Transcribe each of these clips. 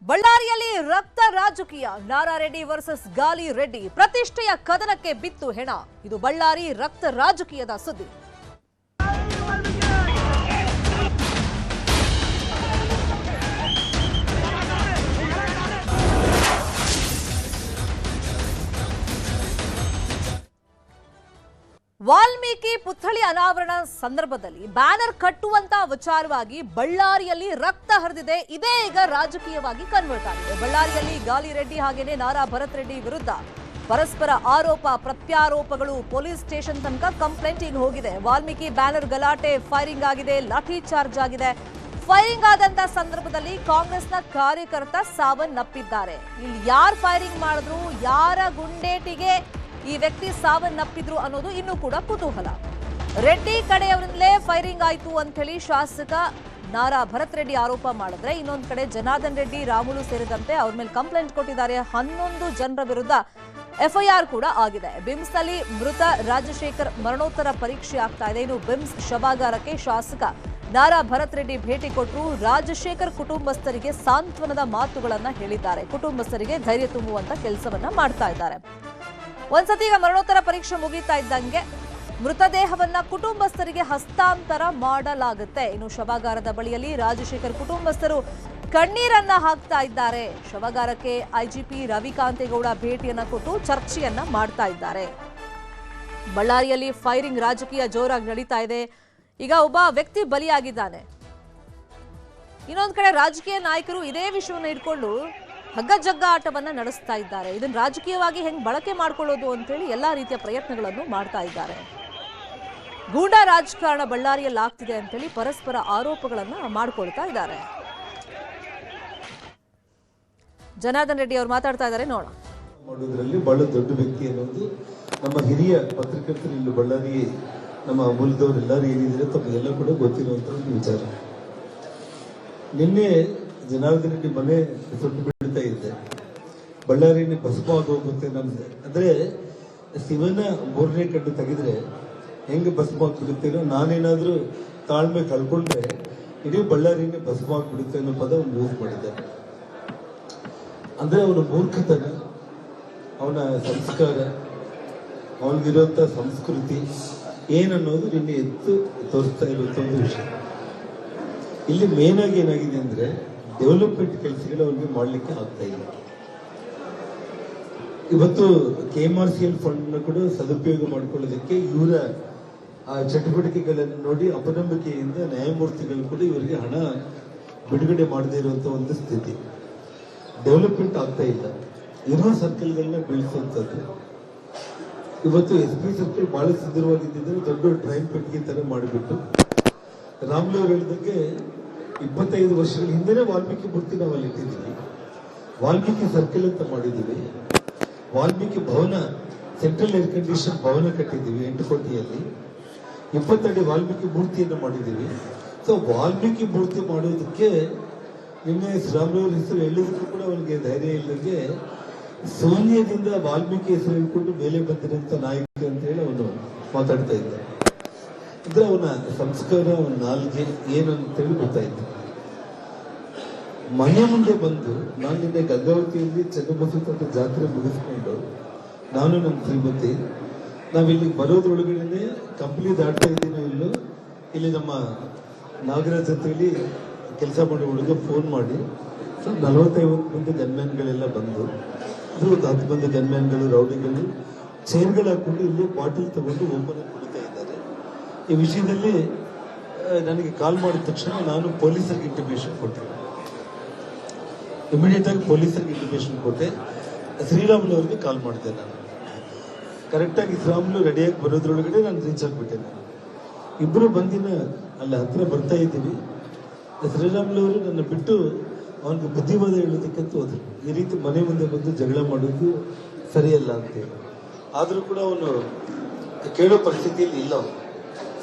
ಬಳ್ಳಾರಿಯಲ್ಲಿ ರಕ್ತ ರಾಜಕೀಯ ನಾರಾರೆಡ್ಡಿ ವರ್ಸಸ್ ಗಾಲಿ ರೆಡ್ಡಿ ಪ್ರತಿಷ್ಠೆಯ ಕದನಕ್ಕೆ ಬಿತ್ತು ಹೆಣ. ಇದು ಬಳ್ಳಾರಿ ರಕ್ತ ರಾಜಕೀಯದ ಸುದ್ದಿ. ವಾಲ್ಮೀಕಿ ಪುತ್ಥಳಿ ಅನಾವರಣ ಸಂದರ್ಭದಲ್ಲಿ ಬ್ಯಾನರ್ ಕಟ್ಟುವಂತ ವಿಚಾರವಾಗಿ ಬಳ್ಳಾರಿಯಲ್ಲಿ ರಕ್ತ ಹರಿದಿದೆ. ಇದೇ ಈಗ ರಾಜಕೀಯವಾಗಿ ಕನ್ವರ್ಟ್ ಆಗಿದೆ. ಬಳ್ಳಾರಿಯಲ್ಲಿ ಗಾಲಿ ರೆಡ್ಡಿ ಹಾಗೇನೆ ನಾರಾ ಭರತ್ ರೆಡ್ಡಿ ವಿರುದ್ಧ ಪರಸ್ಪರ ಆರೋಪ ಪ್ರತ್ಯಾರೋಪಗಳು ಪೊಲೀಸ್ ಸ್ಟೇಷನ್ ತನಕ ಕಂಪ್ಲೇಂಟ್ ಈಗ ಹೋಗಿದೆ. ವಾಲ್ಮೀಕಿ ಬ್ಯಾನರ್ ಗಲಾಟೆ, ಫೈರಿಂಗ್ ಆಗಿದೆ, ಲಾಠಿ ಚಾರ್ಜ್ ಆಗಿದೆ. ಫೈರಿಂಗ್ ಆದಂತ ಸಂದರ್ಭದಲ್ಲಿ ಕಾಂಗ್ರೆಸ್ನ ಕಾರ್ಯಕರ್ತ ಸಾವನ್ನಪ್ಪಿದ್ದಾರೆ. ಇಲ್ಲಿ ಯಾರು ಫೈರಿಂಗ್ ಮಾಡಿದ್ರು, ಯಾರ ಗುಂಡೇಟಿಗೆ ಈ ವ್ಯಕ್ತಿ ಸಾವನ್ನಪ್ಪಿದ್ರು ಅನ್ನೋದು ಇನ್ನೂ ಕೂಡ ಕುತೂಹಲ. ರೆಡ್ಡಿ ಕಡೆಯವರಿಂದಲೇ ಫೈರಿಂಗ್ ಆಯ್ತು ಅಂತ ಹೇಳಿ ಶಾಸಕ ನಾರಾ ಭರತ್ ರೆಡ್ಡಿ ಆರೋಪ ಮಾಡಿದ್ರೆ, ಇನ್ನೊಂದು ಕಡೆ ಜನಾರ್ದನ್ ರೆಡ್ಡಿ, ರಾಮುಲು ಸೇರಿದಂತೆ ಅವ್ರ ಮೇಲೆ ಕಂಪ್ಲೇಂಟ್ ಕೊಟ್ಟಿದ್ದಾರೆ. 11 ಜನರ ವಿರುದ್ಧ ಎಫ್ಐಆರ್ ಕೂಡ ಆಗಿದೆ. ಬಿಮ್ಸ್ ನಲ್ಲಿ ಮೃತ ರಾಜಶೇಖರ್ ಮರಣೋತ್ತರ ಪರೀಕ್ಷೆ ಆಗ್ತಾ ಇದೆ. ಇನ್ನು ಬಿಮ್ಸ್ ಶವಾಗಾರಕ್ಕೆ ಶಾಸಕ ನಾರಾ ಭರತ್ ರೆಡ್ಡಿ ಭೇಟಿ ಕೊಟ್ಟರು. ರಾಜಶೇಖರ್ ಕುಟುಂಬಸ್ಥರಿಗೆ ಸಾಂತ್ವನದ ಮಾತುಗಳನ್ನ ಹೇಳಿದ್ದಾರೆ. ಕುಟುಂಬಸ್ಥರಿಗೆ ಧೈರ್ಯ ತುಂಬುವಂತ ಕೆಲಸವನ್ನ ಮಾಡ್ತಾ ಇದ್ದಾರೆ. ಒಂದ್ಸತಿ ಈಗ ಮರಣೋತ್ತರ ಪರೀಕ್ಷೆ ಮುಗಿತಾ ಇದ್ದಂಗೆ ಮೃತದೇಹವನ್ನ ಕುಟುಂಬಸ್ಥರಿಗೆ ಹಸ್ತಾಂತರ ಮಾಡಲಾಗುತ್ತೆ. ಇನ್ನು ಶವಾಗಾರದ ಬಳಿಯಲ್ಲಿ ರಾಜಶೇಖರ್ ಕುಟುಂಬಸ್ಥರು ಕಣ್ಣೀರನ್ನ ಹಾಕ್ತಾ ಇದ್ದಾರೆ. ಶವಾಗಾರಕ್ಕೆ ಐಜಿಪಿ ರವಿಕಾಂತೇಗೌಡ ಭೇಟಿಯನ್ನ ಕೊಟ್ಟು ಚರ್ಚೆಯನ್ನ ಮಾಡ್ತಾ ಇದ್ದಾರೆ. ಬಳ್ಳಾರಿಯಲ್ಲಿ ಫೈರಿಂಗ್ ರಾಜಕೀಯ ಜೋರಾಗಿ ನಡೀತಾ ಇದೆ. ಈಗ ಒಬ್ಬ ವ್ಯಕ್ತಿ ಬಲಿಯಾಗಿದ್ದಾನೆ. ಇನ್ನೊಂದು ಕಡೆ ರಾಜಕೀಯ ನಾಯಕರು ಇದೇ ವಿಷಯವನ್ನು ಇಟ್ಕೊಂಡು ಹಗ್ಗ ಜಗ್ಗ ಆಟವನ್ನ ನಡೆಸ್ತಾ ಇದ್ದಾರೆ. ಇದನ್ನ ರಾಜಕೀಯವಾಗಿ ಹೆಂಗ್ ಬಳಕೆ ಮಾಡ್ಕೊಳ್ಳೋದು ಅಂತೇಳಿ ಎಲ್ಲಾ ರೀತಿಯ ಪ್ರಯತ್ನಗಳನ್ನು ಮಾಡ್ತಾ ಇದ್ದಾರೆ. ಗೂಂಡಾ ರಾಜಕಾರಣ ಬಳ್ಳಾರಿಯಲ್ಲಿ ಆಗ್ತಿದೆ ಅಂತೇಳಿ ಪರಸ್ಪರ ಆರೋಪಗಳನ್ನ ಮಾಡ್ಕೊಳ್ತಾ ಇದ್ದಾರೆ. ಜನಾರ್ದನ್ ರೆಡ್ಡಿ ಅವರು ಮಾತಾಡ್ತಾ ಇದ್ದಾರೆ, ನೋಡೋಣ. ಮಾಡೋದ್ರಲ್ಲಿ ಬಹಳ ದೊಡ್ಡ ವ್ಯಕ್ತಿ ಅನ್ನೋದು ನಮ್ಮ ಹಿರಿಯ ಪತ್ರಕರ್ತರು ಇಲ್ಲಿ ಬಳ್ಳಾರಿ ನಮ್ಮ ಮೂಲದವರು ಎಲ್ಲರೂ ಏನಿದ್ರೆ ತಮಗೆಲ್ಲ ಕೂಡ ಗೊತ್ತಿರುವಂತ ಒಂದು ವಿಚಾರ. ನಿನ್ನೆ ಜನಾರ್ದನ್ ರೆಡ್ಡಿ ಮನೆ ಸುಟ್ಟು ಬೀಳ್ತಾ ಇದ್ದೆ. ಬಳ್ಳಾರಿಯಲ್ಲಿ ಭಸ್ಮ ಆಗೋಗುತ್ತೆ ನಮ್ದು ಅಂದ್ರೆ ಶಿವನ 3ನೇ ಕಣ್ಣು ತೆಗೆದ್ರೆ ಹೆಂಗೆ ಭಸ್ಮ ಆಗ್ಬಿಡುತ್ತೇನೋ, ನಾನೇನಾದ್ರೂ ತಾಳ್ಮೆ ಕಳ್ಕೊಂಡ್ರೆ ಇಡೀ ಬಳ್ಳಾರಿನೇ ಭಸ್ಮ ಆಗ್ಬಿಡುತ್ತೆ ಅನ್ನೋ ಪದ ಅವ್ನು ಯೂಸ್ ಮಾಡಿದ್ದಾರೆ. ಅಂದ್ರೆ ಅವನ ಮೂರ್ಖತನ, ಅವನ ಸಂಸ್ಕಾರ, ಅವನಿಗಿರುವಂತ ಸಂಸ್ಕೃತಿ ಏನನ್ನೋದು ನಿನ್ನೆ ಎತ್ತು ತೋರಿಸ್ತಾ ಇರುವಂತ ಒಂದು ವಿಷಯ. ಇಲ್ಲಿ ಮೇನ್ ಆಗಿ ಏನಾಗಿದೆ ಅಂದ್ರೆ ಡೆವಲಪ್ಮೆಂಟ್ ಕೆಲಸಗಳು ಅವ್ರಿಗೆ ಮಾಡ್ಲಿಕ್ಕೆ ಆಗ್ತಾ ಇಲ್ಲ. ಇವತ್ತು KMRCL ಫಂಡ್ ಕೂಡ ಸದುಪಯೋಗ ಮಾಡಿಕೊಳ್ಳೋದಕ್ಕೆ ಇವರ ಆ ಚಟುವಟಿಕೆಗಳನ್ನು ನೋಡಿ ಅಪನಂಬಿಕೆಯಿಂದ ನ್ಯಾಯಮೂರ್ತಿಗಳು ಕೂಡ ಇವರಿಗೆ ಹಣ ಬಿಡುಗಡೆ ಮಾಡದೇ ಇರುವಂತ ಒಂದು ಸ್ಥಿತಿ. ಡೆವಲಪ್ಮೆಂಟ್ ಆಗ್ತಾ ಇಲ್ಲ. ಇರೋ ಸರ್ಕಲ್ಗಳನ್ನ ಬೀಳಿಸುವಂತದ್ದು. ಇವತ್ತು SP ಸರ್ಕಲ್ ಬಹಳ ಸುಂದರವಾಗಿದ್ದಿದ್ರೆ ದೊಡ್ಡ ಟ್ರೈನ್ ಪೆಟ್ಟಿಗೆ ತರ ಮಾಡಿಬಿಟ್ಟು, ರಾಮ್ಲು ಅವರು ಹೇಳಿದಂಗೆ 25 ವರ್ಷಗಳ ಹಿಂದೆನೆ ವಾಲ್ಮೀಕಿ ಮೂರ್ತಿ ನಾವು ಅಲ್ಲಿ ಇಟ್ಟಿದ್ದೀವಿ. ವಾಲ್ಮೀಕಿ ಸರ್ಕಲ್ ಅಂತ ಮಾಡಿದ್ದೀವಿ. ವಾಲ್ಮೀಕಿ ಭವನ, ಸೆಂಟ್ರಲ್ ಏರ್ ಕಂಡೀಷನ್ ಭವನ ಕಟ್ಟಿದ್ದೀವಿ 8 ಕೋಟಿಯಲ್ಲಿ. 20 ಅಡಿ ವಾಲ್ಮೀಕಿ ಮೂರ್ತಿಯನ್ನು ಮಾಡಿದ್ದೀವಿ. ಸೊ ವಾಲ್ಮೀಕಿ ಮೂರ್ತಿ ಮಾಡೋದಕ್ಕೆ ನಿನ್ನೆ ಶ್ರೀರಾಮುಲು ಹೆಸರು ಹೇಳಿದ್ರು ಕೂಡ ಅವನಿಗೆ ಧೈರ್ಯ ಇಲ್ಲದೆ ಶೂನ್ಯದಿಂದ ವಾಲ್ಮೀಕಿ ಹೆಸರು ಹೇಳ್ಕೊಂಡು ಮೇಲೆ ಬಂದಿರಂತ ನಾಯಕ ಅಂತ ಹೇಳಿ ಅವನು ಮಾತಾಡ್ತಾ ಇದ್ದ. ಅಂದ್ರೆ ಅವನ ಸಂಸ್ಕಾರ, ಅವನ ನಾಲ್ಗೆ ಏನು ಅಂತೇಳಿ ಗೊತ್ತಾಯ್ತು. ಮನೆ ಮುಂದೆ ಬಂದು ನಾನು ನಿನ್ನೆ ಗಂಗಾವತಿಯಲ್ಲಿ ಚನ್ನಬಸವೇಶ್ವರ ಜಾತ್ರೆ ಮುಗಿಸ್ಕೊಂಡು ನಾನು ನಮ್ಮ ಶ್ರೀಮತಿ ನಾವಿಲ್ಲಿ ಬರೋದ್ರೊಳಗಡೆ ಕಂಪ್ನಿ ದಾಟ್ತಾ ಇದ್ದೀನೋ ಇಲ್ಲೋ, ಇಲ್ಲಿ ನಮ್ಮ ನಾಗರಾಜ್ ಅಂತೇಳಿ ಕೆಲಸ ಮಾಡೋ ಹುಡುಗ ಫೋನ್ ಮಾಡಿ 40-50 ಮಂದಿ ಗನ್ಮ್ಯಾನ್ಗಳೆಲ್ಲ ಬಂದು, ಒಂದು 10 ಮಂದಿ ಗನ್ಮ್ಯಾನ್ಗಳು, ರೌಡಿಗಳು ಚೇರ್ಗಳು ಹಾಕೊಂಡು ಇಲ್ಲಿ ಬಾಟಲ್ ತಗೊಂಡು ಓಪನ್ ಕುಡಿತಾ ಇದ್ದಾರೆ. ಈ ವಿಷಯದಲ್ಲಿ ನನಗೆ ಕಾಲ್ ಮಾಡಿದ ತಕ್ಷಣ ನಾನು ಪೊಲೀಸರಿಗೆ ಇಂಟಿಮೇಷನ್ ಕೊಟ್ಟೆ. ಇಮಿಡಿಯೇಟ್ ಆಗಿ ಪೊಲೀಸರಿಗೆ ಇಂಟಿಮೇಷನ್ ಕೊಟ್ಟೆ. ಶ್ರೀರಾಮುಲು ಅವರಿಗೆ ಕಾಲ್ ಮಾಡಿದೆ. ನಾನು ಕರೆಕ್ಟಾಗಿ ಶ್ರೀರಾಮುಲು ರೆಡಿಯಾಗಿ ಬರೋದ್ರೊಳಗಡೆ ನಾನು ರೀಚ್ ಆಗಿಬಿಟ್ಟೆ. ನಾನು ಇಬ್ಬರು ಬಂದಿನ ಅಲ್ಲಿ ಹತ್ರ ಬರ್ತಾ ಇದ್ದೀವಿ. ಶ್ರೀರಾಮುಲು ಅವರು ನನ್ನ ಬಿಟ್ಟು ಅವನಿಗೆ ಬುದ್ಧಿವಾದ ಹೇಳೋದಕ್ಕಂತ ಹೋದ್ರು. ಈ ರೀತಿ ಮನೆ ಮುಂದೆ ಬಂದು ಜಗಳ ಮಾಡೋದು ಸರಿಯಲ್ಲ ಅಂತೇಳಿ. ಆದರೂ ಕೂಡ ಅವನು ಕೇಳೋ ಪರಿಸ್ಥಿತಿಯಲ್ಲಿ ಇಲ್ಲ. ಅವನು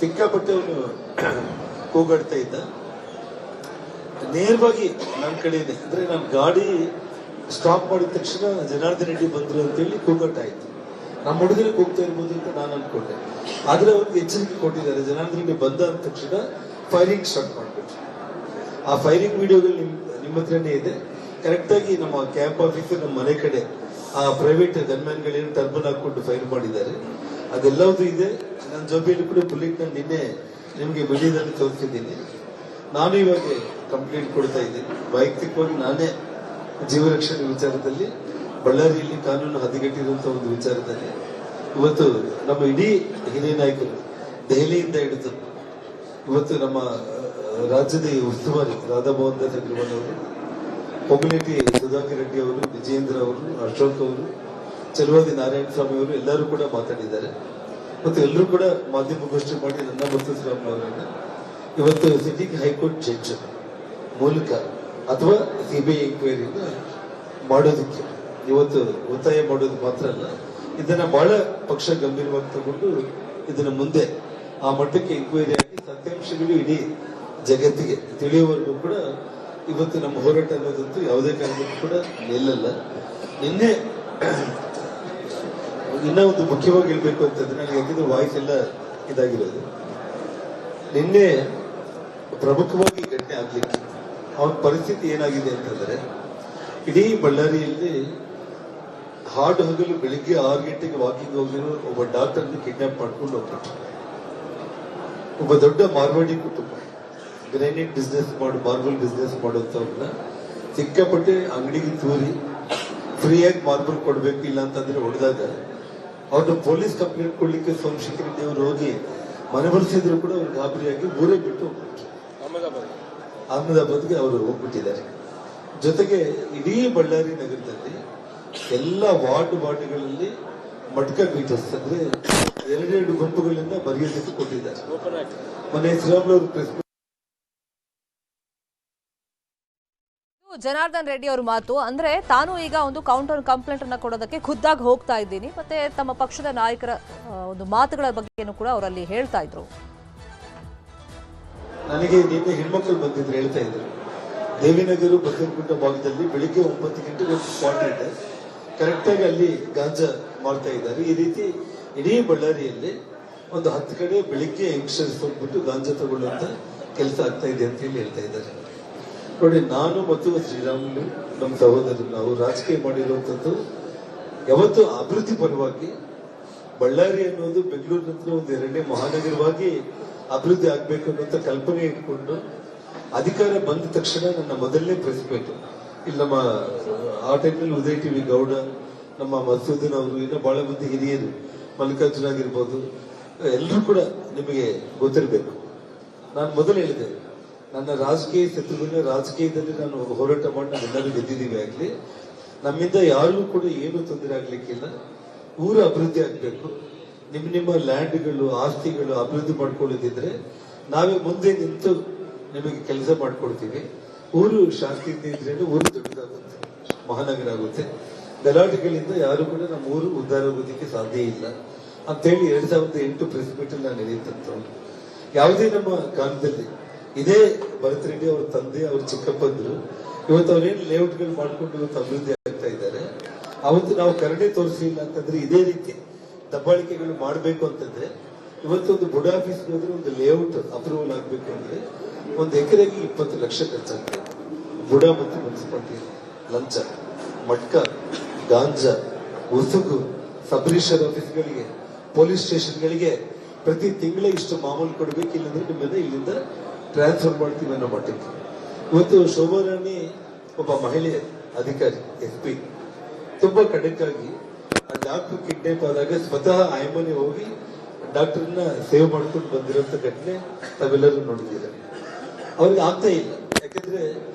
ಸಿಕ್ಕಾಪಟ್ಟೆ ಅವನು ಕೂಗಾಡ್ತಾ ಇದ್ದ. ನೇರವಾಗಿ ನನ್ನ ಕಡೆ ಇದೆ ಅಂದ್ರೆ ನಾನು ಗಾಡಿ ಸ್ಟಾಪ್ ಮಾಡಿದ ತಕ್ಷಣ ಜನಾರ್ದನ್ ರೆಡ್ಡಿ ಬಂದ್ರು ಅಂತೇಳಿ ಕೂಗಾಟ ಆಯ್ತು. ನಮ್ಮ ಹುಡುಗರಿಗೆ ಹೋಗ್ತಾ ಇರ್ಬೋದು ಅಂತ ನಾನು ಅನ್ಕೊಂಡೆ. ಆದ್ರೆ ಅವ್ರಿಗೆ ಎಚ್ಚರಿಕೆ ಕೊಟ್ಟಿದ್ದಾರೆ. ಜನಾರ್ದನ್ ರೆಡ್ಡಿ ಬಂದ ಅಂದ ತಕ್ಷಣ ಫೈರಿಂಗ್ ಸ್ಟಾರ್ಟ್ ಮಾಡ್ಬಿಟ್ಟು. ಆ ಫೈರಿಂಗ್ ವಿಡಿಯೋಗಳು ನಿಮ್ಮ ಹತ್ರನೇ ಇದೆ. ಕರೆಕ್ಟ್ ಆಗಿ ನಮ್ಮ ಕ್ಯಾಂಪ್ ಆಫೀಸರ್ ನಮ್ಮ ಮನೆ ಕಡೆ ಆ ಪ್ರೈವೇಟ್ ಗನ್ಮ್ಯಾನ್ಗಳೇನು ಟರ್ಬನ್ ಹಾಕೊಂಡು ಫೈಲ್ ಮಾಡಿದ್ದಾರೆ ಅದೆಲ್ಲವೂ ಇದೆ. ನನ್ನ ಜೊತೆಯಲ್ಲಿ ಕೂಡ ಬುಲೆಟ್ ನಾನು ನಿನ್ನೆ ನಿಮಗೆ ಮೀಡಿಯಾದಲ್ಲಿ ತೋರಿಸಿದ್ದೀನಿ. ನಾನು ಇವಾಗ ಕಂಪ್ಲೇಂಟ್ ಕೊಡ್ತಾ ಇದ್ದೀನಿ. ವೈಯಕ್ತಿಕವಾಗಿ ನಾನೇ ಜೀವ ರಕ್ಷಣೆ ವಿಚಾರದಲ್ಲಿ ಬಳ್ಳಾರಿಯಲ್ಲಿ ಕಾನೂನು ಹದಗೆಟ್ಟಿರುವಂತಹ ಒಂದು ವಿಚಾರದಲ್ಲಿ ಇವತ್ತು ನಮ್ಮ ಇಡೀ ಹಿರಿಯ ನಾಯಕರು ದೆಹಲಿಯಿಂದ ಹಿಡಿದು ಇವತ್ತು ನಮ್ಮ ರಾಜ್ಯದ ಉಸ್ತುವಾರಿ ರಾಧಾಮೋಹನ್ ದಾಸ್ ಅಗ್ರವಾಲ್ ಅವರು, ಕಮ್ಯುನಿಟಿ ಸುಧಾಕರ್ ರೆಡ್ಡಿ ಅವರು, ವಿಜಯೇಂದ್ರ ಅವರು, ಅಶೋಕ್ ಅವರು, ಚಲುವಾದಿ ನಾರಾಯಣ ಸ್ವಾಮಿ ಅವರು ಎಲ್ಲರೂ ಕೂಡ ಮಾತಾಡಿದ್ದಾರೆ. ಮತ್ತು ಎಲ್ಲರೂ ಕೂಡ ಮಾಧ್ಯಮಗೋಷ್ಠಿ ಮಾಡಿ ನನ್ನ ಮತ್ತು ಶ್ರೀರಾಮ್ ಅವರನ್ನ ಇವತ್ತು ಸಿಟಿಂಗ್ ಹೈಕೋರ್ಟ್ ಜಡ್ಜ್ ಮೂಲಕ ಅಥವಾ ಸಿಬಿಐ ಎಂಕ್ವೈರಿನ ಮಾಡೋದಕ್ಕೆ ಇವತ್ತು ಒತ್ತಾಯ ಮಾಡೋದು ಮಾತ್ರ ಅಲ್ಲ, ಇದನ್ನ ಬಹಳ ಪಕ್ಷ ಗಂಭೀರವಾಗಿ ತಗೊಂಡು ಇದನ್ನ ಮುಂದೆ ಆ ಮಟ್ಟಕ್ಕೆ ಎಂಕ್ವೈರಿ ಆಗಿ ಸತ್ಯಾಂಶಗಳು ಇಡೀ ಜಗತ್ತಿಗೆ ತಿಳಿಯುವವರೆಗೂ ಕೂಡ ಇವತ್ತು ನಮ್ಮ ಹೋರಾಟ ಅನ್ನೋದಂತೂ ಯಾವುದೇ ಕಾರಣಕ್ಕೂ ಕೂಡ ನಿಲ್ಲಲ್ಲ. ನಿನ್ನೆ ಇನ್ನ ಒಂದು ಮುಖ್ಯವಾಗಿ ಹೇಳ್ಬೇಕು ಅಂತಂದ್ರೆ ನನಗೆ ಯಾಕಿದ್ರೆ ವಾಯ್ಸ್ ಎಲ್ಲ ಇದಾಗಿರೋದು, ನಿನ್ನೆ ಪ್ರಮುಖವಾಗಿ ಘಟನೆ ಆಗ್ಲಿಕ್ಕೆ ಅವನ ಪರಿಸ್ಥಿತಿ ಏನಾಗಿದೆ ಅಂತಂದ್ರೆ ಇಡೀ ಬಳ್ಳಾರಿಯಲ್ಲಿ ಹಾಡು ಹಗಲು ಬೆಳಿಗ್ಗೆ 6 ಗಂಟೆಗೆ ವಾಕಿಂಗ್ ಹೋಗಿರೋ ಒಬ್ಬ ಡಾಕ್ಟರ್ನ ಕಿಡ್ನಾಪ್ ಮಾಡ್ಕೊಂಡು ಹೋಗ್ಬಿಟ್ರು. ಒಬ್ಬ ದೊಡ್ಡ ಮಾರ್ವಾಡಿ ಕುಟುಂಬ ಗ್ರಾನೈಟ್ ಬಿಸ್ನೆಸ್ ಮಾರ್ಬಲ್ ಬಿಸ್ನೆಸ್ ಮಾಡುವಂತವ್ರನ್ನ ಸಿಕ್ಕಾಪಟ್ಟೆ ಅಂಗಡಿಗೆ ತೂರಿ ಫ್ರೀಯಾಗಿ ಮಾರ್ಬಲ್ ಕೊಡ್ಬೇಕು, ಇಲ್ಲ ಅಂತಂದ್ರೆ ಹೊಡೆದಾಗ ಅವ್ರನ್ನ ಪೊಲೀಸ್ ಕಂಪ್ಲೇಂಟ್ ಕೊಡ್ಲಿಕ್ಕೆ ಸೋಮಶೇಖರ್ ರೆಡ್ಡಿ ಅವರು ಹೋಗಿ ಮನೆ ಬರ್ಸಿದ್ರು ಕೂಡ ಅವ್ರು ಗಾಬರಿಯಾಗಿ ಊರೇ ಬಿಟ್ಟು ಹೋಗ್ಬಿಟ್ರು. ಅಹಮದಾಬಾದ್ಗೆ ಅವರು ಹೋಗ್ಬಿಟ್ಟಿದ್ದಾರೆ. ಜೊತೆಗೆ ಇಡೀ ಬಳ್ಳಾರಿ ನಗರದಲ್ಲಿ ಎಲ್ಲ ವಾರ್ಡ್ಗಳಲ್ಲಿ ಮಟ್ಕ ಮೀಟರ್ಸ್ ಅಂದ್ರೆ 2 ಗುಂಪುಗಳಿಂದ ಬರೆಯೋದಕ್ಕೆ ಕೊಟ್ಟಿದ್ದಾರೆ. ಮನೆ ಶ್ರೀರಾಮುಲು ಪ್ರೆಸ್ ಜನಾರ್ದನ್ ರೆಡ್ಡಿ ಅವ್ರ ಮಾತು ಅಂದ್ರೆ ತಾನು ಈಗ ಒಂದು ಕೌಂಟರ್ ಕಂಪ್ಲೇಂಟ್ ಅನ್ನ ಕೊಡೋದಕ್ಕೆ ಖುದ್ದಾಗಿ ಹೋಗ್ತಾ ಇದ್ದೀನಿ, ಮತ್ತೆ ತಮ್ಮ ಪಕ್ಷದ ನಾಯಕರ ಒಂದು ಮಾತುಗಳ ಬಗ್ಗೆನೂ ಕೂಡ ಅವರಲ್ಲಿ ಹೇಳ್ತಾ ಇದ್ರು. ನನಗೆ ನಿನ್ನೆ ಹೆಣ್ಮಕ್ಳು ಬಂದಿದ್ರು, ಹೇಳ್ತಾ ಇದ್ರು ದೇವಿನಗರ ಬಸವನಗುಡ್ಡ ಭಾಗದಲ್ಲಿ ಬೆಳಿಗ್ಗೆ 9 ಗಂಟೆಗೆ ಒಂದು ಸ್ಪಾಟ್ ಇದೆ, ಕರೆಕ್ಟ್ ಆಗಿ ಅಲ್ಲಿ ಗಾಂಜಾ ಮಾಡ್ತಾ ಇದ್ದಾರೆ. ಈ ರೀತಿ ಇಡೀ ಬಳ್ಳಾರಿಯಲ್ಲಿ ಒಂದು 10 ಕಡೆ ಬೆಳಿಗ್ಗೆ ಯಂಗ್ಸ್ಟರ್ಸ್ ಹೋಗ್ಬಿಟ್ಟು ಗಾಂಜಾ ತಗೊಳ್ಳುವಂತ ಕೆಲಸ ಆಗ್ತಾ ಇದೆ ಅಂತ ಹೇಳಿ ಹೇಳ್ತಾ ಇದ್ದಾರೆ. ನೋಡಿ, ನಾನು ಮತ್ತು ಶ್ರೀರಾಮುಲು ನಮ್ಮ ಸಹೋದರರು ನಾವು ರಾಜಕೀಯ ಮಾಡಿರುವಂತದ್ದು ಯಾವತ್ತು ಅಭಿವೃದ್ಧಿ ಪರವಾಗಿ ಬಳ್ಳಾರಿ ಅನ್ನೋದು ಬೆಂಗಳೂರು ನಂತರ ಒಂದು 2ನೇ ಮಹಾನಗರವಾಗಿ ಅಭಿವೃದ್ಧಿ ಆಗ್ಬೇಕು ಅನ್ನೋಂಥ ಕಲ್ಪನೆ ಇಟ್ಕೊಂಡು ಅಧಿಕಾರ ಬಂದ ತಕ್ಷಣ ನನ್ನ ಮೊದಲನೇ ಪ್ರೆಸ್ ಮೀಟ್ ಇಲ್ಲಿ ನಮ್ಮ ಆ ಟೈಮ್ನಲ್ಲಿ ಉದಯ್ ಟಿವಿ ಗೌಡ, ನಮ್ಮ ಮಸೂದನ್ ಅವರು, ಇನ್ನು ಬಹಳ ಮಂದಿ ಹಿರಿಯರು, ಮಲ್ಲಿಕಾರ್ಜುನ ಆಗಿರ್ಬೋದು, ಎಲ್ಲರೂ ಕೂಡ ನಿಮಗೆ ಗೊತ್ತಿರಬೇಕು. ನಾನು ಮೊದಲು ಹೇಳಿದೆ, ನನ್ನ ರಾಜಕೀಯ ಶತ್ರುವಿನ ರಾಜಕೀಯದಲ್ಲಿ ನಾನು ಹೋರಾಟ ಮಾಡಿ ನಾವೆಲ್ಲರೂ ಗೆದ್ದಿದ್ದೀವಿ. ಆಗ್ಲಿ ನಮ್ಮಿಂದ ಯಾರಿಗೂ ಕೂಡ ಏನು ತೊಂದರೆ ಆಗ್ಲಿಕ್ಕಿಲ್ಲ. ಊರು ಅಭಿವೃದ್ಧಿ ಆಗ್ಬೇಕು. ನಿಮ್ಮ ಲ್ಯಾಂಡ್ಗಳು, ಆಸ್ತಿಗಳು ಅಭಿವೃದ್ಧಿ ಮಾಡ್ಕೊಳ್ಳೋದಿದ್ರೆ ನಾವೇ ಮುಂದೆ ನಿಂತು ನಿಮಗೆ ಕೆಲಸ ಮಾಡ್ಕೊಡ್ತೀವಿ. ಊರು ಶಾಂತಿಯಿಂದ ಇದ್ರೇನು ಊರು ದೊಡ್ಡದಾಗುತ್ತೆ, ಮಹಾನಗರ ಆಗುತ್ತೆ. ಗಲಾಟೆಗಳಿಂದ ಯಾರು ಕೂಡ ನಮ್ಮ ಊರು ಉದ್ಧಾರ ಆಗೋದಕ್ಕೆ ಸಾಧ್ಯ ಇಲ್ಲ ಅಂತೇಳಿ 2008 ಪ್ರೆಸ್ ಮೀಟ್ ನಾನು ಹೇಳಿದಂತ ಯಾವುದೇ ನಮ್ಮ ಕಾಲದಲ್ಲಿ ಇದೇ ಭರತ್ ರೆಡ್ಡಿ ಅವ್ರ ತಂದೆ, ಅವ್ರ ಚಿಕ್ಕಪ್ಪಂದ್ರು ಇವತ್ತು ಅವ್ರೇನು ಲೇಔಟ್ಗಳು ಮಾಡ್ಕೊಂಡು ಇವತ್ತು ಅಭಿವೃದ್ಧಿ ಆಗ್ತಾ ಇದ್ದಾರೆ. ಅವತ್ತು ನಾವು ಕರಡೆ ತೋರಿಸಲಿಲ್ಲ ಅಂತಂದ್ರೆ ಇದೇ ರೀತಿ ದಬ್ಬಾಳಿಕೆಗಳು ಮಾಡಬೇಕು ಅಂತಂದ್ರೆ ಇವತ್ತು ಒಂದು ಬುಡ ಆಫೀಸ್ಗೆ ಹೋದ್ರೆ ಒಂದು ಲೇಔಟ್ ಅಪ್ರೂವಲ್ ಆಗ್ಬೇಕು ಅಂದ್ರೆ 1 ಎಕರೆಗೆ 20 ಲಕ್ಷ ಖರ್ಚಾಗ್ತದೆ. ಬುಡ ಮತ್ತು ಮುನ್ಸಿಪಾಲಿಟಿ ಲಂಚ, ಮಟ್ಕ, ಗಾಂಜಾ, ಉಸುಗು, ಸಬ್ ರಿಜಿಸ್ಟರ್ ಆಫೀಸ್ಗಳಿಗೆ, ಪೊಲೀಸ್ ಸ್ಟೇಷನ್ಗಳಿಗೆ ಪ್ರತಿ ತಿಂಗಳ ಇಷ್ಟು ಮಾಮೂಲು ಕೊಡ್ಬೇಕು, ಇಲ್ಲಂದ್ರೆ ನಿಮ್ಮನ್ನ ಇಲ್ಲಿಂದ ಟ್ರಾನ್ಸ್ಫರ್ ಮಾಡ್ತೀವಿ ಅನ್ನೋ ಮಟ್ಟಕ್ಕೆ. ಇವತ್ತು ಶೋಭಾರಾಣಿ ಒಬ್ಬ ಮಹಿಳೆ ಅಧಿಕಾರಿ SP ತುಂಬಾ ಖಡಕ್ಕಾಗಿ ಆ ಡಾಕ್ಟರ್ ಕಿಡ್ನಾಪ್ ಆದಾಗ ಸ್ವತಃ ಆಯಮ್ಮನೆ ಹೋಗಿ ಡಾಕ್ಟರ್ನ ಸೇವ್ ಮಾಡ್ಕೊಂಡು ಬಂದಿರೋಂಥ ಘಟನೆ ತಾವೆಲ್ಲರೂ ನೋಡಿದ್ದೀರ. ಅವ್ರಿಗೆ ಆಗ್ತಾ ಇಲ್ಲ, ಯಾಕಂದ್ರೆ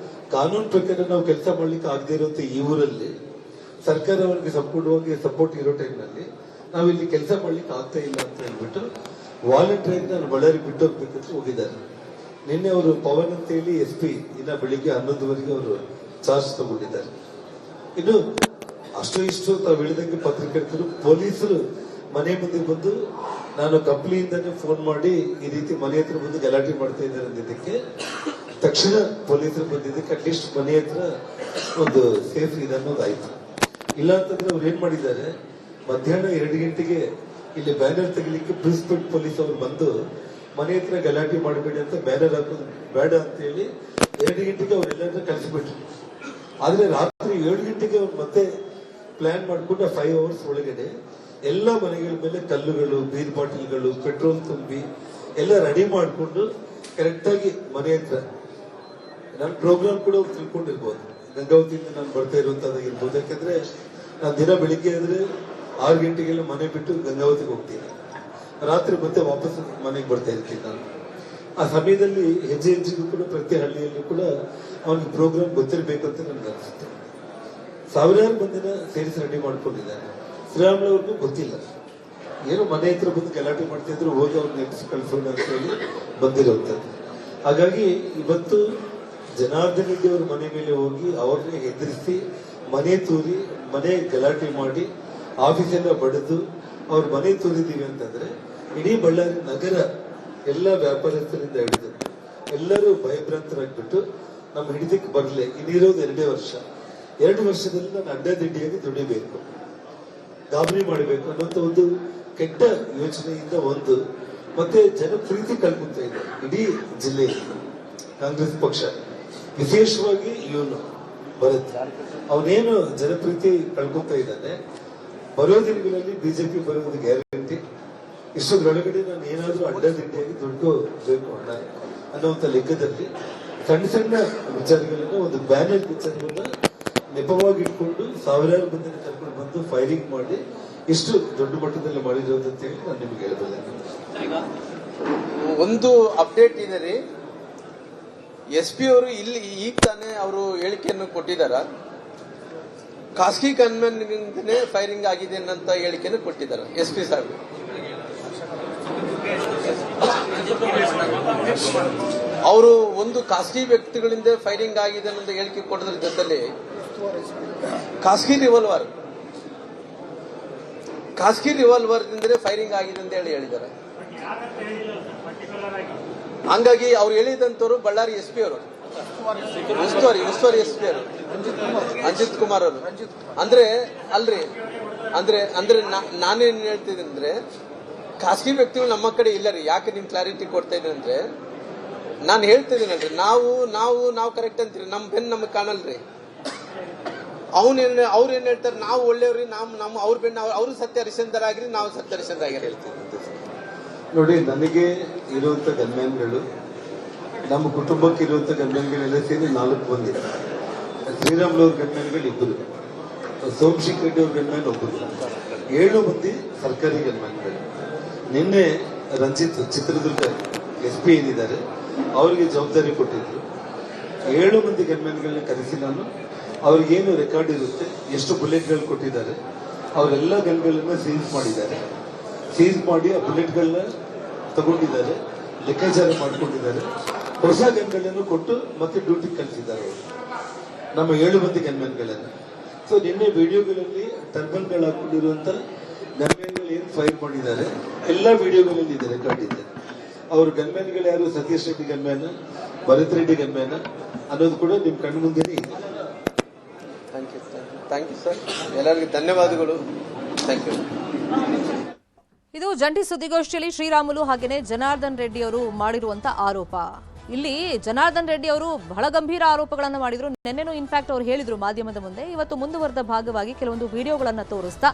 ಕಾನೂನು ಪ್ರಕಾರ ನಾವು ಕೆಲಸ ಮಾಡ್ಲಿಕ್ಕೆ ಆಗದೆ ಇರುವಂತ ಈ ಊರಲ್ಲಿ ಸರ್ಕಾರ ಅವರಿಗೆ ಸಂಪೂರ್ಣವಾಗಿ ಸಪೋರ್ಟ್ ಇರೋ ಟೈಮ್ನಲ್ಲಿ ನಾವಿಲ್ಲಿ ಕೆಲಸ ಮಾಡ್ಲಿಕ್ಕೆ ಆಗ್ತಾ ಇಲ್ಲ ಅಂತ ಹೇಳ್ಬಿಟ್ಟು ವಾಲಂಟಿಯರ್ ನಾನು ಬಳ್ಳಾರಿ ಬಿಟ್ಟು ಹೋಗ್ಬೇಕಂತ ಹೋಗಿದ್ದಾರೆ. ನಿನ್ನೆ ಅವರು ಪವನ್ ಅಂತ ಹೇಳಿ SP ಇನ್ನ ಬೆಳಿಗ್ಗೆ 11ವರೆಗೆ ಅವರು ಚಾರ್ಜ್ ತಗೊಂಡಿದ್ದಾರೆ. ಇನ್ನು ಅಷ್ಟು ಇಷ್ಟು ತಾವು ಹೇಳಿದಂಗೆ ಪತ್ರಕರ್ತರು, ಪೊಲೀಸರು ಮನೆ ಮುಂದೆ ಬಂದು ನಾನು ಕಂಪ್ನಿಯಿಂದಾನೇ ಫೋನ್ ಮಾಡಿ ಈ ರೀತಿ ಮನೆ ಹತ್ರ ಬಂದು ಗಲಾಟೆ ಮಾಡ್ತಾ ಇದ್ದಾರೆ ಅಂದಿದ್ದಕ್ಕೆ ತಕ್ಷಣ ಪೊಲೀಸರು ಬಂದಿದ್ದಕ್ಕೆ ಅಟ್ಲೀಸ್ಟ್ ಮನೆ ಹತ್ರ ಒಂದು ಸೇಫ್ ಇದೆ ಅನ್ನೋದಾಯ್ತು. ಇಲ್ಲ ಅಂತಂದ್ರೆ ಅವ್ರು ಏನ್ ಮಾಡಿದ್ದಾರೆ, ಮಧ್ಯಾಹ್ನ 2 ಗಂಟೆಗೆ ಇಲ್ಲಿ ಬ್ಯಾನರ್ ತೆಗಿಲಿಕ್ಕೆ ಪ್ರಿನ್ಸಿಪಲ್ ಪೊಲೀಸ್ ಅವರು ಬಂದು ಮನೆ ಹತ್ರ ಗಲಾಟೆ ಮಾಡಬೇಡಿ ಅಂತ ಬ್ಯಾನರ್ ಹಾಕೋದು ಬೇಡ ಅಂತ ಹೇಳಿ 2 ಗಂಟೆಗೆ ಅವರೆಲ್ಲರನ್ನ ಕಳಿಸ್ಬಿಟ್ರು. ಆದ್ರೆ ರಾತ್ರಿ 7 ಗಂಟೆಗೆ ಅವ್ರು ಮತ್ತೆ ಪ್ಲಾನ್ ಮಾಡ್ಕೊಂಡು 5 ಅವರ್ಸ್ ಒಳಗಡೆ ಎಲ್ಲ ಮನೆಗಳ ಮೇಲೆ ಕಲ್ಲುಗಳು, ಬೀರ್ ಬಾಟಲ್ಗಳು, ಪೆಟ್ರೋಲ್ ತುಂಬಿ ಎಲ್ಲ ರೆಡಿ ಮಾಡಿಕೊಂಡು ಕರೆಕ್ಟ್ ಆಗಿ ಮನೆ ಹತ್ರ ನನ್ನ ಪ್ರೋಗ್ರಾಮ್ ಕೂಡ ಅವ್ರು ತಿಳ್ಕೊಂಡಿರ್ಬೋದು. ಗಂಗಾವತಿಯಿಂದ ನಾನು ಬರ್ತಾ ಇರುವಂತದ್ದಾಗಿರ್ಬೋದು. ಯಾಕಂದ್ರೆ ನಾನು ದಿನ ಬೆಳಿಗ್ಗೆ ಆದ್ರೆ 6 ಗಂಟೆಗೆಲ್ಲ ಮನೆ ಬಿಟ್ಟು ಗಂಗಾವತಿಗೆ ಹೋಗ್ತೀನಿ. ರಾತ್ರಿ ಮತ್ತೆ ವಾಪಸ್ ಮನೆಗೆ ಬರ್ತಾ ಇರ್ತೀನಿ ನಾನು. ಆ ಸಮಯದಲ್ಲಿ ಹೆಜ್ಜೆ ಹೆಜ್ಜೆಗೂ ಕೂಡ ಪ್ರತಿ ಹಳ್ಳಿಯಲ್ಲೂ ಕೂಡ ಅವನಿಗೆ ಪ್ರೋಗ್ರಾಮ್ ಗೊತ್ತಿರಬೇಕು ಅಂತ ನನ್ಗೆ ಅನಿಸುತ್ತೆ. ಸಾವಿರಾರು ಮಂದಿನ ಸೇರಿಸಿ ರೆಡಿ ಮಾಡ್ಕೊಂಡಿದ್ದಾರೆ. ಶ್ರೀರಾಮುಲವ್ರಿಗೂ ಗೊತ್ತಿಲ್ಲ, ಏನೋ ಮನೆ ಹತ್ರ ಬಂದು ಗಲಾಟೆ ಮಾಡ್ತಾ ಇದ್ರು, ಹೋಗಿ ಅವ್ರು ನೆನೆಸಿ ಕಳ್ಸೋಣ ಅಂತ ಹೇಳಿ ಬಂದಿರುವಂತದ್ದು. ಹಾಗಾಗಿ ಇವತ್ತು ಜನಾರ್ದನ್ ರೆಡ್ಡಿ ಅವ್ರ ಮನೆ ಮೇಲೆ ಹೋಗಿ ಅವ್ರನ್ನ ಹೆದರಿಸಿ ಮನೆ ತೂರಿ ಮನೆ ಗಲಾಟೆ ಮಾಡಿ ಆಫೀಸೆಲ್ಲ ಬಡಿದು ಅವ್ರ ಮನೆ ತೂರಿದೀವಿ ಅಂತಂದ್ರೆ ಇಡೀ ಬಳ್ಳಾರಿ ನಗರ ಎಲ್ಲ ವ್ಯಾಪಾರಸ್ಥರಿಂದ ಹಿಡಿದು ಎಲ್ಲರೂ ಭಯಭ್ರಾಂತರಾಗ್ಬಿಟ್ಟು ನಮ್ಮ ಹಿಡಿದಕ್ಕೆ ಬರಲಿ. ಇನ್ನಿರೋದು 2 ವರ್ಷ. 2 ವರ್ಷದಲ್ಲಿ ನಾನು ಅಡ್ಡದಿಡ್ಡಿಯಾಗಿ ದುಡಿಬೇಕು, ಗಾಬರಿ ಮಾಡಬೇಕು ಅನ್ನೋಂಥ ಒಂದು ಕೆಟ್ಟ ಯೋಚನೆಯಿಂದ ಒಂದು ಮತ್ತೆ ಜನ ಪ್ರೀತಿ ಕಳ್ಕೊಂತ ಇದೆ ಇಡೀ ಜಿಲ್ಲೆಯಲ್ಲಿ. ಕಾಂಗ್ರೆಸ್ ಪಕ್ಷ ವಿಶೇಷವಾಗಿ ಇವನು ಭರತ್ ಅವನೇನು ಜನಪ್ರೀತಿ ಕಳ್ಕೊಂತ ಇದ್ದಾನೆ. ಬರೋ ದಿನಗಳಲ್ಲಿ ಬಿಜೆಪಿ ಬರೋದು ಗ್ಯಾರಂಟಿ. ಇಷ್ಟೊಳಗಡೆ ನಾನು ಏನಾದ್ರೂ ಅಡ್ಡದಿಡ್ಡಿಯಾಗಿ ದುಡ್ಕೋಬೇಕು ಹಣ ಅನ್ನುವಂಥ ಲೆಕ್ಕದಲ್ಲಿ ಸಣ್ಣ ಸಣ್ಣ ವಿಚಾರಗಳನ್ನ ಒಂದು ಬ್ಯಾನರ್ ವಿಚಾರವನ್ನ ನೆಪವಾಗಿ ಇಟ್ಕೊಂಡು ಸಾವಿರಾರು ಮಂದಿನ ಕರ್ಕೊಂಡು ಬಂದು ಫೈರಿಂಗ್ ಮಾಡಿ ಇಷ್ಟು ದೊಡ್ಡ ಮಟ್ಟದಲ್ಲಿ ಮಾಡಿರೋದು ಅಂತ ಹೇಳಿ ನಾನು ನಿಮ್ಗೆ ಹೇಳಬಲ್ಲೆ. ಒಂದು ಅಪ್ಡೇಟ್ ಇದೆ ರೀ, SP ಅವರು ಇಲ್ಲಿ ಈಗ ತಾನೇ ಅವರು ಹೇಳಿಕೆಯನ್ನು ಕೊಟ್ಟಿದಾರ. ಖಾಸಗಿ ಗನ್ಮೆನ್ನಿಂದನೇ ಫೈರಿಂಗ್ ಆಗಿದೆ ಅನ್ನಂತ ಹೇಳಿಕೆಯನ್ನು ಕೊಟ್ಟಿದ್ದಾರೆ SP ಸಾಹೇಬ್. ಅವರು ಒಂದು ಖಾಸಗಿ ವ್ಯಕ್ತಿಗಳಿಂದ ಫೈರಿಂಗ್ ಆಗಿದೆ ಅನ್ನೋ ಹೇಳಿಕೆ ಕೊಡೋದ್ರ ಜೊತೆಲಿ ಖಾಸಗಿ ರಿವಾಲ್ವರ್ ಇಂದಲೇ ಫೈರಿಂಗ್ ಆಗಿದೆ ಅಂತ ಹೇಳಿದ್ದಾರೆ. ಹಂಗಾಗಿ ಅವ್ರು ಹೇಳಿದಂತವ್ರು ಬಳ್ಳಾರಿ SP ಅವರು, ಉಸ್ತುವಾರಿ SP ಅವರು ರಂಜಿತ್ ಕುಮಾರ್ ಅವರು. ಅಂದ್ರೆ ಅಲ್ರಿ, ಅಂದ್ರೆ ನಾನೇನ್ ಹೇಳ್ತಿದ್ದೀನಿ ಅಂದ್ರೆ ಖಾಸಗಿ ವ್ಯಕ್ತಿಗಳು ನಮ್ಮ ಕಡೆ ಇಲ್ಲ ರೀ. ಯಾಕೆ ನಿಮ್ ಕ್ಲಾರಿಟಿ ಕೊಡ್ತಾ ಇದ್ದೀನಿ ಅಂದ್ರೆ ನಾನು ಹೇಳ್ತಿದ್ದೀನಲ್ರಿ, ನಾವು ಕರೆಕ್ಟ್ ಅಂತೀರಿ, ನಮ್ ಬೆನ್ ನಮಗ್ ಕಾಣಲ್ರಿ. ಅವ್ರು ಏನ್ ಹೇಳ್ತಾರೆ, ನಾವು ಒಳ್ಳೆಯವ್ರಿ, ನಮ್ಮ ಅವ್ರ ಬೆನ್ನ ಅವ್ರು ಸತ್ಯ ಹರಿಶ್ಚಂದ್ರ ಆಗಿರಿ, ನಾವು ಸತ್ಯ ಹರಿಶ್ಚಂದ್ರ ಆಗಿರಿ ಹೇಳ್ತೀವಿ. ನೋಡಿ, ನನಗೆ ಇರುವಂತ ಗನ್ಮ್ಯಾನ್ಗಳು, ನಮ್ಮ ಕುಟುಂಬಕ್ಕೆ ಇರುವಂತ ಗನ್ಮ್ಯಾನ್ಗಳೆಲ್ಲ ಸೇರಿ 4 ಮಂದಿ. ಶ್ರೀರಾಮುಲು ಅವ್ರ ಗನ್ಮ್ಯಾನ್ಗಳು 2, ಸೋಮಶೇಖರ್ ರೆಡ್ಡಿ ಅವ್ರ ಗನ್ಮ್ಯಾನ್ 1, 7 ಮಂದಿ ಸರ್ಕಾರಿ ಗನ್ಮ್ಯಾನ್ಗಳು. ನಿನ್ನೆ ರಂಜಿತ್ ಚಿತ್ರದುರ್ಗ SP ಏನಿದ್ದಾರೆ ಅವರಿಗೆ ಜವಾಬ್ದಾರಿ ಕೊಟ್ಟಿದ್ರು. 7 ಮಂದಿ ಗನ್ಮ್ಯಾನ್ಗಳನ್ನ ಕರೆಸಿ ನಾನು ಅವ್ರಿಗೇನು ರೆಕಾರ್ಡ್ ಇರುತ್ತೆ, ಎಷ್ಟು ಬುಲೆಟ್ಗಳು ಕೊಟ್ಟಿದ್ದಾರೆ, ಅವರೆಲ್ಲ ಗನ್ಗಳನ್ನ ಸೀಸ್ ಮಾಡಿದ್ದಾರೆ. ಸೀಸ್ ಮಾಡಿ ಆ ಬುಲೆಟ್ಗಳನ್ನ ತಗೊಂಡಿದ್ದಾರೆ, ಲೆಕ್ಕಾಚಾರ ಮಾಡ್ಕೊಂಡಿದ್ದಾರೆ. ಹೊಸ ಗನ್ಗಳನ್ನು ಕೊಟ್ಟು ಮತ್ತೆ ಡ್ಯೂಟಿ ಕಳಿಸಿದ್ದಾರೆ ಅವರು ನಮ್ಮ 7 ಮಂದಿ ಗನ್ಮ್ಯಾನ್ಗಳನ್ನ. ಸೊ ನಿನ್ನೆ ವಿಡಿಯೋಗಳಲ್ಲಿ ಟರ್ಬನ್ಗಳು ಹಾಕೊಂಡಿರುವಂತ ಗನ್ಮ್ಯಾನ್ಗಳು ಏನ್ ಫೈರ್ ಮಾಡಿದ್ದಾರೆ ಎಲ್ಲ ವಿಡಿಯೋಗಳಲ್ಲಿ ಇದೆ, ರೆಕಾರ್ಡ್ ಇದೆ. ಅವ್ರ ಗನ್ಮ್ಯಾನ್ಗಳು ಯಾರು, ಸತೀಶ್ ರೆಡ್ಡಿ ಗನ್ಮ್ಯಾನ, ಭರತ್ ರೆಡ್ಡಿ ಗನ್ಮ್ಯಾನ ಅನ್ನೋದು ಕೂಡ ನಿಮ್ ಕಣ್ಣು ಮುಂದೆನೇ ಇದೆ. ಥ್ಯಾಂಕ್ ಯು ಸರ್, ಎಲ್ಲರಿಗೂ ಧನ್ಯವಾದಗಳು. Thank you. ಇದು ಜಂಟಿ ಸುದ್ದಿಗೋಷ್ಠಿಯಲ್ಲಿ ಶ್ರೀರಾಮುಲು ಹಾಗೇನೆ ಜನಾರ್ದನ್ ರೆಡ್ಡಿ ಅವರು ಮಾಡಿರುವಂತ ಆರೋಪ. ಇಲ್ಲಿ ಜನಾರ್ದನ್ ರೆಡ್ಡಿ ಅವರು ಬಹಳ ಗಂಭೀರ ಆರೋಪಗಳನ್ನು ಮಾಡಿದ್ರು. ನಿನ್ನೆನೂ ಇನ್ಫ್ಯಾಕ್ಟ್ ಅವರು ಹೇಳಿದ್ರು ಮಾಧ್ಯಮದ ಮುಂದೆ. ಇವತ್ತು ಮುಂದುವರೆದ ಭಾಗವಾಗಿ ಕೆಲವೊಂದು ವಿಡಿಯೋಗಳನ್ನ ತೋರಿಸ್ತಾ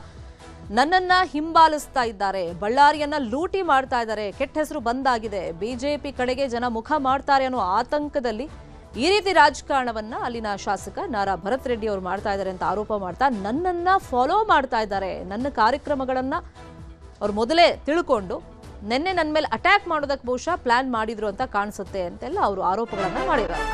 ನನ್ನನ್ನ ಹಿಂಬಾಲಿಸ್ತಾ ಇದ್ದಾರೆ, ಬಳ್ಳಾರಿಯನ್ನ ಲೂಟಿ ಮಾಡ್ತಾ ಇದ್ದಾರೆ, ಕೆಟ್ಟ ಹೆಸರು ಬಂದಾಗಿದೆ, ಬಿಜೆಪಿ ಕಡೆಗೆ ಜನ ಮುಖ ಮಾಡ್ತಾರೆ ಅನ್ನೋ ಆತಂಕದಲ್ಲಿ ಈ ರೀತಿ ರಾಜಕಾರಣವನ್ನ ಅಲ್ಲಿನ ಶಾಸಕ ನಾರಾ ಭರತ್ ರೆಡ್ಡಿ ಅವರು ಮಾಡ್ತಾ ಇದ್ದಾರೆ ಅಂತ ಆರೋಪ ಮಾಡ್ತಾ ನನ್ನನ್ನ ಫಾಲೋ ಮಾಡ್ತಾ ಇದ್ದಾರೆ, ನನ್ನ ಕಾರ್ಯಕ್ರಮಗಳನ್ನ ಅವ್ರು ಮೊದಲೇ ತಿಳ್ಕೊಂಡು ನಿನ್ನೆ ನನ್ನ ಮೇಲೆ ಅಟ್ಯಾಕ್ ಮಾಡೋದಕ್ಕೆ ಬಹುಶಃ ಪ್ಲಾನ್ ಮಾಡಿದ್ರು ಅಂತ ಕಾಣಿಸುತ್ತೆ ಅಂತೆಲ್ಲ ಅವರು ಆರೋಪಗಳನ್ನ ಮಾಡಿದ್ದಾರೆ.